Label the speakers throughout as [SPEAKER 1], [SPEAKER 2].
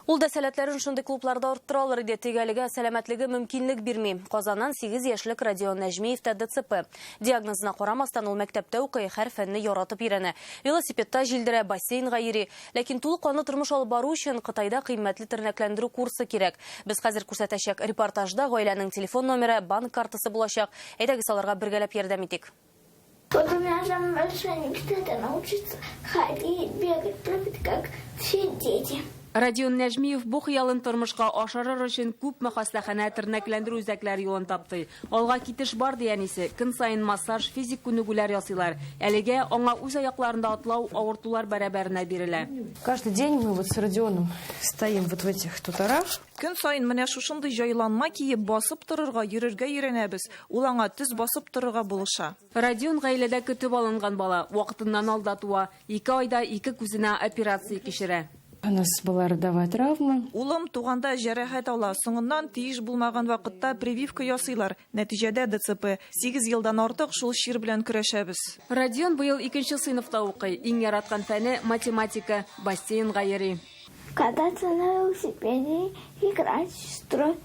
[SPEAKER 1] Ул да сәләтләрен шундый клубларда арттыра алыр иде, тегәлегә сәламәтлеге мөмкинлек бирми. Казаннан 8 яшьлек Родион Нәҗмиев та ДЦП. Диагнозына карамастан ул мәктәптә укый, һәр фәнне яратып өйрәнә. Велосипедта җилдерә, бассейнга йөри. Ләкин тулы канлы тормыш алып бару өчен Кытайда кыйммәтле тернәкләндерү курсы кирәк. Без хәзер күрсәтәчәк репортажда гаиләнең телефон номеры, банк картасы булачак. Әйдәгез аларга бергәләп ярдәм итик.
[SPEAKER 2] Вот у меня самая большая мечта — это научиться ходить, бегать, прыгать, как все дети.
[SPEAKER 1] Родион Нәҗмиев бу хыялын тормышка ашырыр өчен күпме хастаханә тернәкләндерү үзәкләре юлын тапты. Алга китеш бар диянисе, көн сайын массаж, физик күнегүләр ясыйлар. Әлегә аңа үз аякларында атлау авыртулар бәрабәренә бирелә.
[SPEAKER 3] Каждый день мы вот с Родионом стоим вот в этих туторах.
[SPEAKER 4] Көн сайын менә шушындый җайланма киеп басып торырга, йөрергә өйрәнәбез. Ул аңа төз басып торырга булыша.
[SPEAKER 1] Родион гаиләдә көтеп алынган бала, вакытыннан алда туа. 2 айда 2 күзенә операция кичерә.
[SPEAKER 3] У нас была родовая травма.
[SPEAKER 4] Улым туганда җәрәхәт ала, соңыннан тиеш булмаган вакытта прививка ясыйлар. Нәтиҗәдә ДЦП 8 елдан артык шул чир белән көрәшәбез.
[SPEAKER 1] Родион быел 2нче сыйныфта укый. Иң яраткан фәне математика, бассейнга йөри.
[SPEAKER 2] Кататься на велосипеде, играть, строить,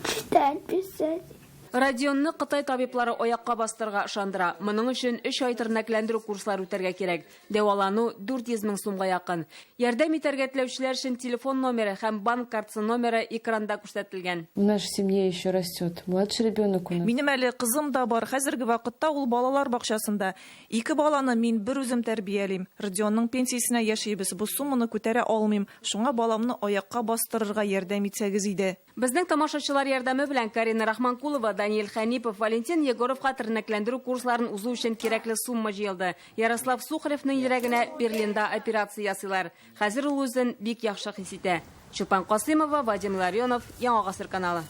[SPEAKER 2] читать, писать.
[SPEAKER 1] Родионны Кытай табиблары аякка бастырга ышандыра. Моның өчен 3 ай тернәкләндерү курслары үтәргә кирәк. Дәвалану 400 мең сумга якын. Ярдәм итәргә теләүчеләр өчен телефон номеры һәм банк картасы номеры экранда күрсәтелгән.
[SPEAKER 3] В нашей семье еще растет младший ребенок у нас.
[SPEAKER 4] Минем әле кызым да бар. Хәзерге вакытта ул балалар бакчасында. 2 баланы мин бер үзем тәрбиялим. Родионның пенсиясенә яшибез. Бу сумманы күтәрә алмыйм. Шуңа баламны аякка бастырырга ярдәм итсәгез иде.
[SPEAKER 1] Безнең тамашачылар ярдәме белән Карина Рахманкулова, Даниил Хәнипов, Валентин Егоровка тернәкләндерү курсларын узу өчен кирәкле сумма җыелды. Ярослав Сухаревның йөрәгенә Берлинда операция ясыйлар. Хәзер ул үзен бик яхшы хис итә. Чулпан Касыймова, Вадим Ларионов, Яңа гасыр каналы.